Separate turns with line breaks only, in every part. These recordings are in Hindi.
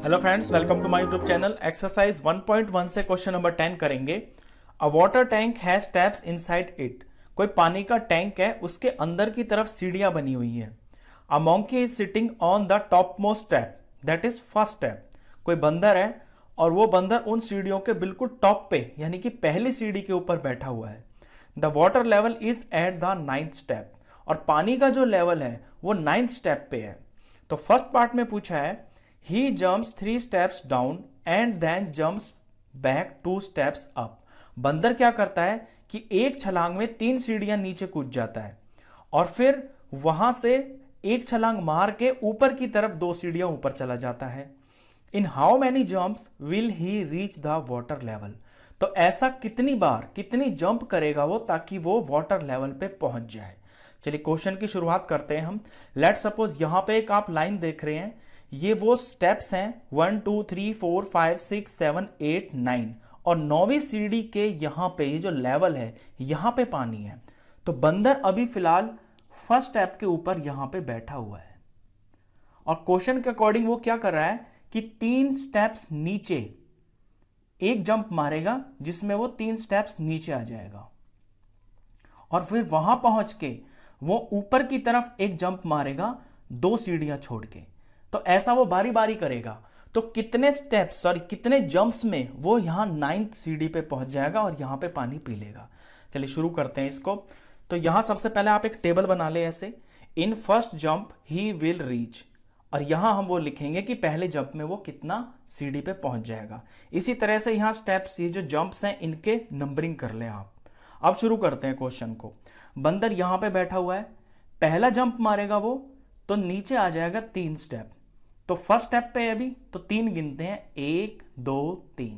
Hello friends, welcome to my YouTube channel. Exercise 1.1 से क्वेश्चन नंबर 10 करेंगे। A water tank has steps inside it. कोई पानी का टैंक है, उसके अंदर की तरफ सीढ़ियां बनी हुई है। A monkey is sitting on the top most step, that is first step. कोई बंदर है और वो बंदर उन सीढ़ियों के बिल्कुल टॉप पे यानी कि पहली सीढ़ी के ऊपर बैठा हुआ है। The water level is at the 9th step, और पानी का जो लेवल है वो 9th स्टेप पे है। तो फर्स्ट पार्ट में पूछा है he jumps 3 steps down and then jumps back 2 steps up. बंदर क्या करता है कि एक छलांग में 3 सीढ़ियां नीचे कूद जाता है और फिर वहां से एक छलांग मार के ऊपर की तरफ 2 सीढ़ियां ऊपर चला जाता है। In how many jumps will he reach the water level. तो ऐसा कितनी बार कितनी जंप करेगा वो ताकि वो वाटर लेवल पे पहुंच जाए। चलिए क्वेश्चन की शुरुआत करते हैं हम। लेट सपोज यहां पे एक आप लाइन देख रहे हैं, ये वो स्टेप्स हैं 1 2 3 4 5 6 7 8 9, और 9वीं सीढ़ी के यहां पे ये जो लेवल है यहां पे पानी है। तो बंदर अभी फिलहाल फर्स्ट स्टेप के ऊपर यहां पे बैठा हुआ है और क्वेश्चन के अकॉर्डिंग वो क्या कर रहा है कि 3 स्टेप्स नीचे एक जंप मारेगा जिसमें वो 3 स्टेप्स नीचे आ जाएगा और फिर वहां पहुंच के वो ऊपर की तरफ एक जंप मारेगा 2 सीढ़ियां छोड़ के। तो ऐसा वो बारी बारी करेगा। तो कितने स्टेप्स कितने जंप्स में वो यहां 9th सीढ़ी पे पहुंच जाएगा और यहां पे पानी पी लेगा। चलिए शुरू करते हैं इसको। तो यहां सबसे पहले आप एक टेबल बना ले ऐसे, in first jump he will reach, और यहां हम वो लिखेंगे कि पहले जंप में वो कितना सीढ़ी पे पहुंच जाएगा। इसी तरह से यहां स्टेप्स, ये जो जंप्स हैं इनके नंबरिंग कर लें आप। अब शुरू करते हैं क्वेश्चन को। बंदर यहां पे बैठा हुआ है, पहला जंप मारेगा वो तो नीचे आ जाएगा 3 स्टेप। तो फर्स्ट स्टेप पे अभी तो 3 गिनते हैं, 1 2 3।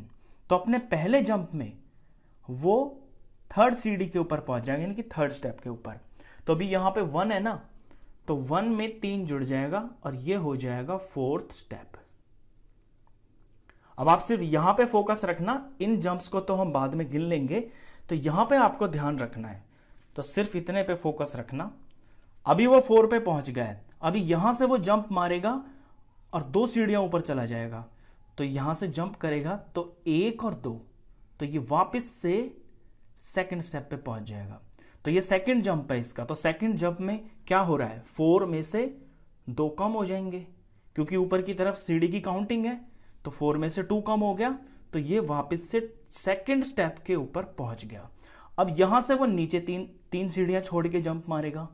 तो अपने पहले जंप में वो 3rd सीढ़ी के ऊपर पहुंच जाएगा यानी कि 3rd स्टेप के ऊपर। तो अभी यहां पे 1 है ना, तो 1 में 3 जुड़ जाएगा और ये हो जाएगा 4th स्टेप। अब आप सिर्फ यहां पे फोकस रखना, इन जंप्स को तो हम बाद में गिन लेंगे। तो यहां पे आपको ध्यान रखना है, तो सिर्फ इतने पे फोकस रखना। अभी वो 4 पे पहुंच गया है, अभी यहां से वो जंप मारेगा और 2 सीढ़ियां ऊपर चला जाएगा। तो यहां से जंप करेगा तो 1 और 2, तो ये वापस से 2nd स्टेप पे पहुंच जाएगा। तो ये सेकंड जंप है इसका। तो सेकंड जंप में क्या हो रहा है, 4 में से 2 कम हो जाएंगे क्योंकि ऊपर की तरफ सीढ़ी की काउंटिंग है। तो 4 में से 2 कम हो गया, तो ये वापस से 2nd स्टेप के ऊपर पहुंच गया। अब यहां से वो नीचे तीन सीढ़ियां छोड़ के जंप मारेगा,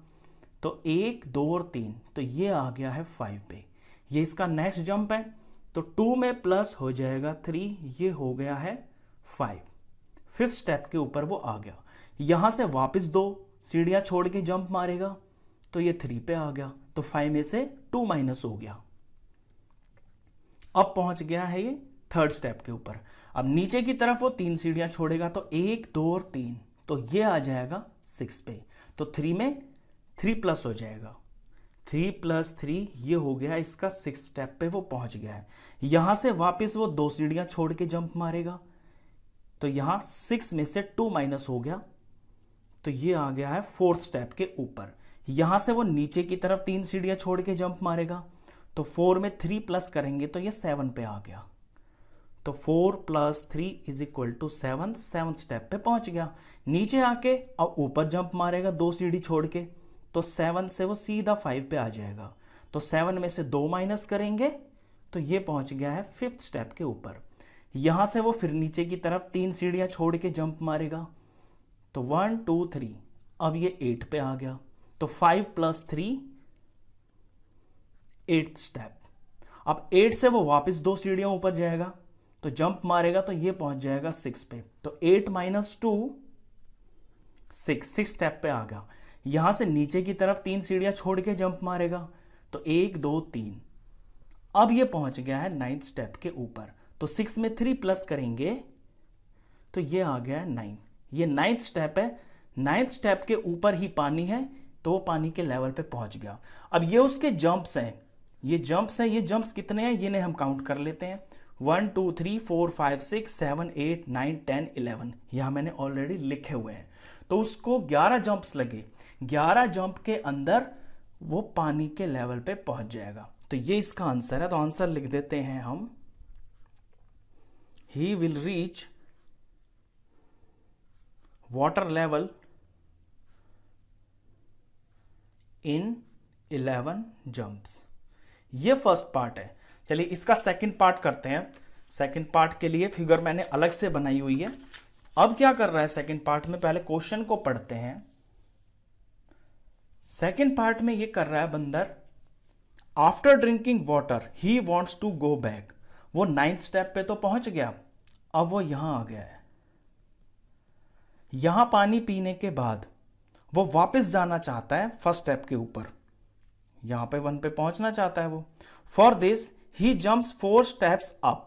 तो 1 2 और 3, तो ये आ गया है 5 पे। ये इसका नेक्स्ट जंप है, तो 2 में प्लस हो जाएगा 3, ये हो गया है 5। 5th स्टेप के ऊपर वो आ गया। यहां से वापस 2 सीढ़ियां छोड़ के जंप मारेगा, तो ये 3 पे आ गया। तो 5 में से 2 माइनस हो गया, अब पहुंच गया है ये 3rd स्टेप के ऊपर। अब नीचे की तरफ वो 3 सीढ़ियां छोड़ेगा, तो 1 2 और 3, तो ये आ जाएगा 6 पे। तो 3 में 3 प्लस हो जाएगा, 3 + 3, ये हो गया इसका 6th स्टेप पे वो पहुंच गया है। यहां से वापस वो 2 सीढ़ियां छोड़ के जंप मारेगा, तो यहां 6 में से 2 माइनस हो गया, तो ये आ गया है 4th स्टेप के ऊपर। यहां से वो नीचे की तरफ 3 सीढ़ियां छोड़ के जंप मारेगा, तो 4 में 3 प्लस करेंगे तो ये 7 पे आ गया। तो 4 + 3 = 7, 7th स्टेप पे पहुंच गया। नीचे आके अब ऊपर जंप मारेगा 2 सीढ़ी छोड़ के, तो 7 से वो सीधा 5 पे आ जाएगा। तो 7 में से 2 माइनस करेंगे, तो ये पहुंच गया है 5th स्टेप के ऊपर। यहां से वो फिर नीचे की तरफ 3 सीढ़ियां छोड़ के जंप मारेगा, तो 1 2 3, अब ये 8 पे आ गया। तो 5 + 3 8th स्टेप। अब 8 से वो वापस 2 सीढ़ियां ऊपर जाएगा, तो जंप मारेगा तो ये पहुंच जाएगा 6 पे। तो 8 - 2 6 स्टेप पे आ गया। यहां से नीचे की तरफ 3 सीढ़ियां छोड़ के जंप मारेगा, तो 1 2 3, अब ये पहुंच गया है 9th स्टेप के ऊपर। तो 6 में 3 प्लस करेंगे, तो ये आ गया है 9। ये 9th स्टेप है, 9th स्टेप के ऊपर ही पानी है, तो वो पानी के लेवल पे पहुंच गया। अब ये उसके जंप्स हैं, ये जंप्स कितने हैं ये हम काउंट कर लेते हैं। 1 2 3 4 5 6 7 8 9 10 11, यहां मैंने ऑलरेडी लिखे हुए हैं। तो उसको 11 जंप्स लगे, 11 जंप के अंदर वो पानी के लेवल पे पहुंच जाएगा। तो ये इसका आंसर है। तो आंसर लिख देते हैं हम he will reach water level in 11 jumps। ये फर्स्ट पार्ट है। चलिए इसका सेकंड पार्ट करते हैं। सेकंड पार्ट के लिए फिगर मैंने अलग से बनाई हुई है। अब क्या कर रहा है सेकंड पार्ट में, पहले क्वेश्चन को पढ़ते हैं। सेकंड पार्ट में ये कर रहा है बंदर, after drinking water he wants to go back. वो 9th स्टेप पे तो पहुंच गया, अब वो यहां आ गया है। यहां पानी पीने के बाद वो वापस जाना चाहता है फर्स्ट स्टेप के ऊपर, यहां पे 1 पे पहुंचना चाहता है वो। For this he jumps 4 steps up.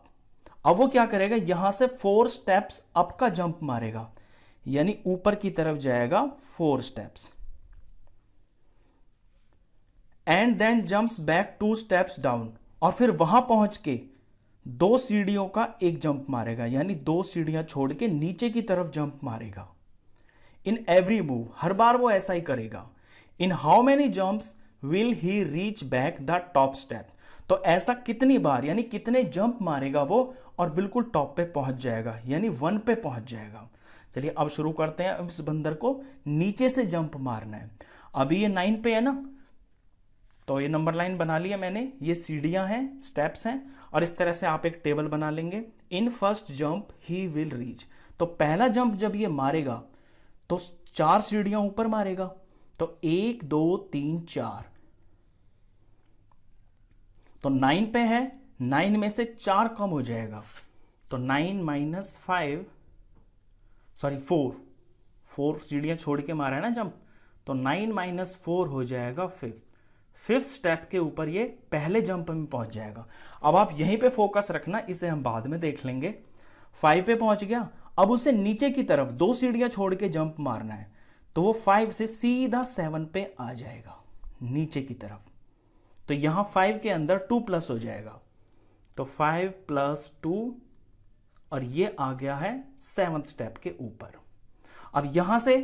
अब वो क्या करेगा, यहां से 4 स्टेप्स अप का जंप मारेगा, यानी ऊपर की तरफ जाएगा 4 steps. And then jumps back 2 steps down, और फिर वहां पहुंच के 2 सीढ़ियों का एक जंप मारेगा, यानी 2 सीढ़ियां छोड़ के नीचे की तरफ जंप मारेगा। इन एवरी मूव, हर बार वो ऐसा ही करेगा। In how many jumps will he reach back the top step. तो ऐसा कितनी बार, यानी कितने जंप मारेगा वो और बिल्कुल टॉप पे पहुंच जाएगा, यानी 1 पे पहुंच जाएगा। चलिए अब शुरू करते हैं। अब इस बंदर को नीचे से जंप मारना है। अभी ये 9 पे है ना, तो ये नंबर लाइन बना लिया मैंने, ये सीढ़ियां हैं, स्टेप्स हैं, और इस तरह से आप एक टेबल बना लेंगे। In first jump he will reach, तो पहला जंप जब ये मारेगा तो 4 सीढ़ियां ऊपर मारेगा, तो 1 2 3 4, तो 9 पे है, 9 में से 4 कम हो जाएगा, तो 9 माइनस 5, सॉरी 4 सीढ़ियां छोड़ के मारा है ना जंप, तो 9 माइनस 4 हो जाएगा 5th स्टेप के ऊपर ये पहले जंप में पहुंच जाएगा। अब आप यहीं पे फोकस रखना, इसे हम बाद में देख लेंगे। 5 पे पहुंच गया, अब उसे नीचे की तरफ 2 सीढ़ियां छोड़ के जंप मारना है, तो वो 5 से सीधा 7 पे आ जाएगा नीचे की तरफ। तो यहां 5 के अंदर 2 प्लस हो जाएगा, तो 5 + 2, और ये आ गया है 7th स्टेप के ऊपर। अब यहां से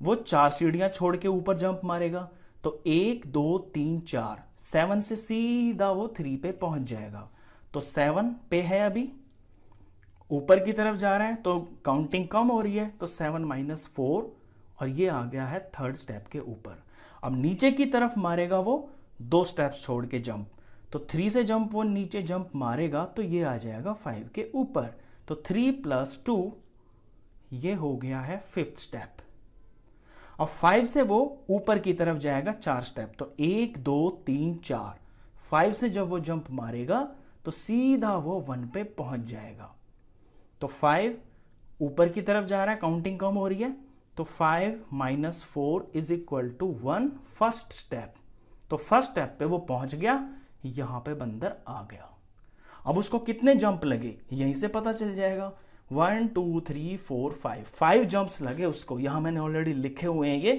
वो 4 सीढ़ियां छोड़ के ऊपर जंप मारेगा, तो 1 2 3 4, 7 से सीधा वो 3 पे पहुंच जाएगा। तो 7 पे है, अभी ऊपर की तरफ जा रहा है, तो काउंटिंग कम हो रही है, तो 7 माइनस 4, और ये आ गया है 3rd स्टेप के ऊपर। अब नीचे की तरफ मारेगा वो 2 स्टेप्स छोड़ के जंप, तो 3 से जंप वो नीचे जंप मारेगा, तो ये आ जाएगा 5 के ऊपर, तो 3 + 2, ये हो गया है 5th स्टेप। अब 5 से वो ऊपर की तरफ जाएगा 4 स्टेप, तो 1 2 3 4, 5 से जब वो जंप मारेगा तो सीधा वो 1 पे पहुंच जाएगा। तो 5 ऊपर की तरफ जा रहा है, काउंटिंग कम हो रही है, तो 5 minus 4 is equal to 1 first step. तो फर्स्ट स्टेप पे वो पहुंच गया, यहां पे बंदर आ गया। अब उसको कितने जंप लगे यहीं से पता चल जाएगा। 1 2 3 4 5 जंप्स लगे उसको, यहां मैंने ऑलरेडी लिखे हुए हैं ये,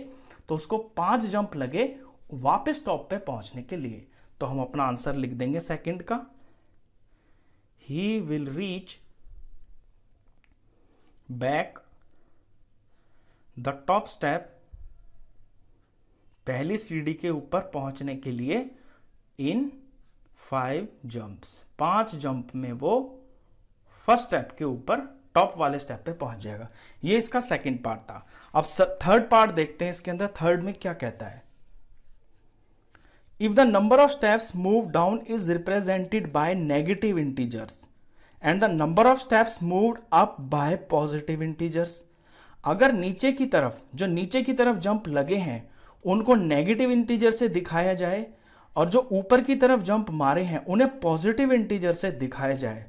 तो उसको 5 जंप लगे वापस टॉप पे पहुंचने के लिए। तो हम अपना आंसर लिख देंगे सेकंड का, he will reach back the top step, पहली सीढ़ी के ऊपर पहुंचने के लिए, इन 5 जंप्स, 5 जंप में वो फर्स्ट स्टेप के ऊपर टॉप वाले स्टेप पे पहुंच जाएगा। ये इसका सेकंड पार्ट था। अब थर्ड पार्ट देखते हैं, इसके अंदर थर्ड में क्या कहता है। If the number of steps move down is represented by negative integers and the number of steps moved up by positive integers, अगर नीचे की तरफ, जो नीचे की तरफ जंप लगे हैं उनको नेगेटिव इंटीजर से दिखाया जाए, और जो ऊपर की तरफ जंप मारे हैं उन्हें पॉजिटिव इंटीजर से दिखाया जाए,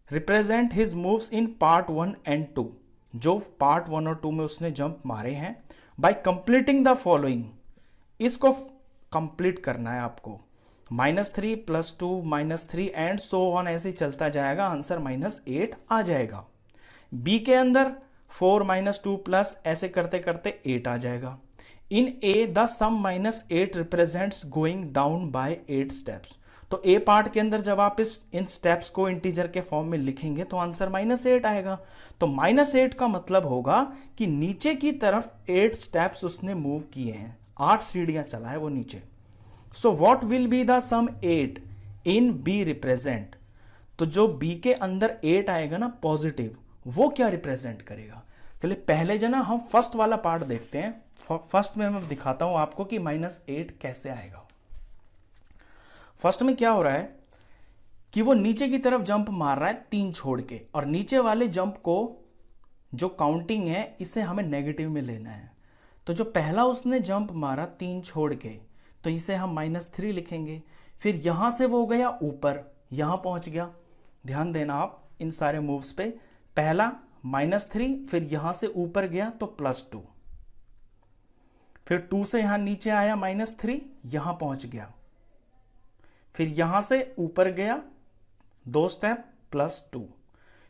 represent his moves in part 1 and 2, जो पार्ट 1 और 2 में उसने जंप मारे हैं, बाय कंप्लीटिंग द फॉलोइंग, इसको कंप्लीट करना है आपको। -3 + 2 -3 एंड सो ऑन, ऐसे चलता जाएगा, आंसर -8 आ जाएगा। बी के अंदर 4 - 2 प्लस, ऐसे करते करते 8 आ जाएगा। In A the sum -8 represents going down by 8 steps, तो ए पार्ट के अंदर जब आप इन स्टेप्स को इंटीजर के फॉर्म में लिखेंगे तो आंसर -8 आएगा। तो -8 का मतलब होगा कि नीचे की तरफ 8 स्टेप्स उसने मूव किए हैं, 8 सीढ़ियां चला है वो नीचे। So what will be the sum 8 in B represent, तो जो बी के अंदर 8 आएगा ना पॉजिटिव, वो क्या रिप्रेजेंट करेगा? चलिए पहले जो ना हम फर्स्ट वाला पार्ट देखते हैं। फर्स्ट में मैं दिखाता हूं आपको कि -8 कैसे आएगा। फर्स्ट में क्या हो रहा है कि वो नीचे की तरफ जंप मार रहा है 3 छोड़ के, और नीचे वाले जंप को जो काउंटिंग है इसे हमें नेगेटिव में लेना है। तो जो पहला उसने जंप मारा 3 छोड़ के, तो इसे हम -3 लिखेंगे। फिर यहां से वो गया ऊपर, यहां पहुंच गया। ध्यान देना आप इन सारे मूव्स पे। पहला -3, फिर यहां से ऊपर गया तो +2, फिर 2 से यहां नीचे आया -3, यहां पहुंच गया। फिर यहां से ऊपर गया 2 स्टेप +2,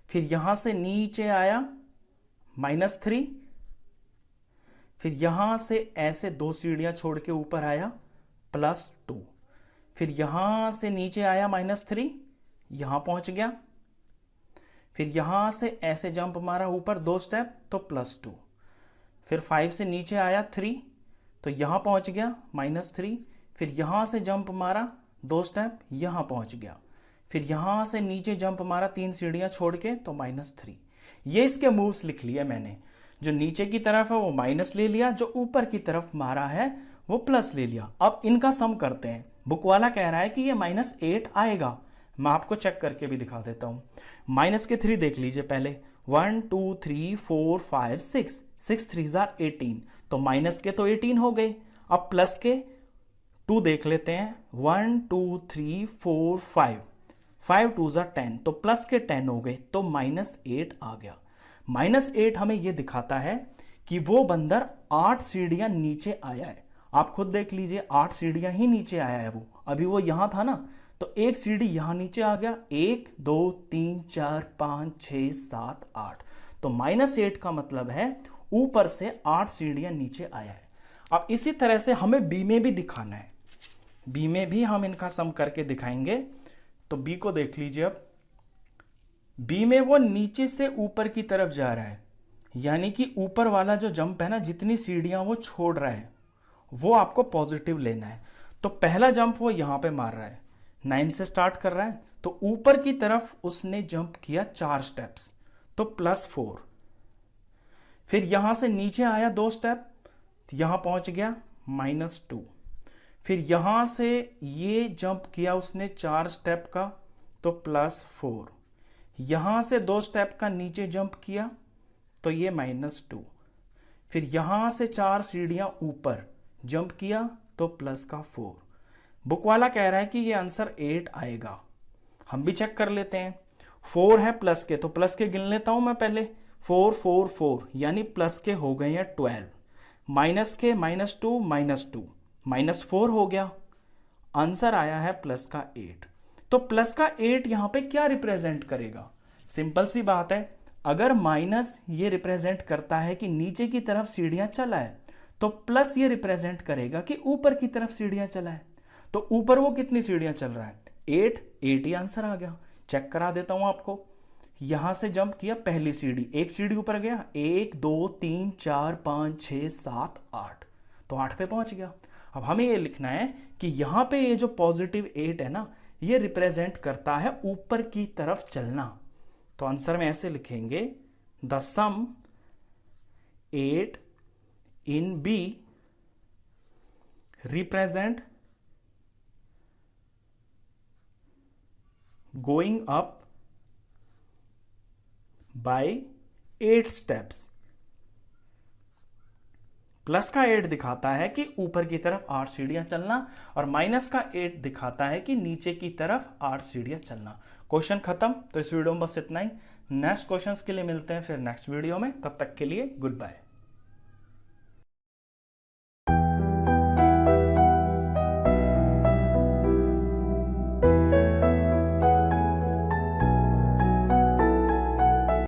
फिर यहां से नीचे आया -3, फिर यहां से ऐसे 2 सीढ़ियां छोड़ के ऊपर आया +2, फिर यहां से नीचे आया -3, यहां पहुंच गया। फिर यहां से ऐसे जंप मारा ऊपर 2 स्टेप तो +2, फिर 5 से नीचे आया 3, तो यहां पहुंच गया -3, फिर यहां से जंप मारा 2 स्टेप, यहां पहुंच गया। फिर यहां से नीचे जंप मारा 3 सीढ़ियां छोड़ के तो -3। ये इसके मूव्स लिख लिए मैंने। जो नीचे की तरफ है वो माइनस ले लिया, जो ऊपर की तरफ मारा है वो प्लस ले लिया। अब इनका सम करते हैं। बुक वाला कह रहा है कि ये -8 आएगा, मैं आपको चेक करके भी दिखा देता हूं। माइनस के 3 देख लीजिए पहले, 1 2 3 4 5 6, 6 3 18, तो माइनस के तो 18 हो गए। अब प्लस के 2 देख लेते हैं, 1 2 3 4 5, 5 2 10, तो प्लस के 10 हो गए, तो -8 आ गया। -8 हमें यह दिखाता है कि वो बंदर 8 सीढ़ियां नीचे आया है। आप खुद देख लीजिए, 8 सीढ़ियां ही नीचे आया है वो। अभी वो यहां था ना, तो एक सीढ़ी यहां नीचे आ गया, 1 2 3 4 5 6 7 8, तो -8 का मतलब है ऊपर से 8 सीढ़ियां नीचे आया है। अब इसी तरह से हमें बी में भी दिखाना है। बी में भी हम इनका सम करके दिखाएंगे। तो बी को देख लीजिए। अब बी में वो नीचे से ऊपर की तरफ जा रहा है, यानी कि ऊपर वाला जो जंप है ना, जितनी सीढ़ियां वो छोड़ रहा है वो आपको पॉजिटिव लेना है। तो पहला जंप वो यहां पे मार रहा है, 9 से स्टार्ट कर रहा है, तो ऊपर की तरफ उसने जंप किया 4 स्टेप्स, तो +4। फिर यहां से नीचे आया 2 स्टेप, यहां पहुंच गया -2। फिर यहां से ये जंप किया उसने 4 स्टेप का, तो +4। यहां से 2 स्टेप का नीचे जंप किया तो ये -2। फिर यहां से 4 सीढ़ियां ऊपर जंप किया तो +4। बुक वाला कह रहा है कि ये आंसर 8 आएगा। हम भी चेक कर लेते हैं। 4 है प्लस के, तो प्लस के गिन लेता हूं मैं पहले। 4 4 4, यानी प्लस के हो गए हैं 12। माइनस के -2 -2, -4 हो गया। आंसर आया है प्लस का 8। तो प्लस का 8 यहां पे क्या रिप्रेजेंट करेगा? सिंपल सी बात है, अगर माइनस ये रिप्रेजेंट करता है कि नीचे की तरफ सीढ़ियां चला है, तो प्लस ये रिप्रेजेंट करेगा कि ऊपर की तरफ सीढ़ियां चला है। तो ऊपर वो कितनी सीढ़ियां चल रहा है? 8 ही आंसर आ गया। चेक करा देता हूं आपको। यहां से जंप किया पहली सीढ़ी, एक सीढ़ी ऊपर गया, 1 2 3 4 5 6 7 8, तो 8 पे पहुंच गया। अब हमें ये लिखना है कि यहां पे ये जो पॉजिटिव 8 है ना, ये रिप्रेजेंट करता है ऊपर की तरफ चलना। तो आंसर में ऐसे लिखेंगे, the sum 8 in B represent going up by 8 steps. Plus का 8 दिखाता है कि ऊपर की तरफ 8 सीढ़ियां चलना, और माइनस का 8 दिखाता है कि नीचे की तरफ 8 सीढ़ियां चलना। क्वेश्चन खत्म। तो इस वीडियो में बस इतना ही। नेक्स्ट क्वेश्चंस के लिए मिलते हैं फिर नेक्स्ट वीडियो में। तब तक के लिए गुड बाय।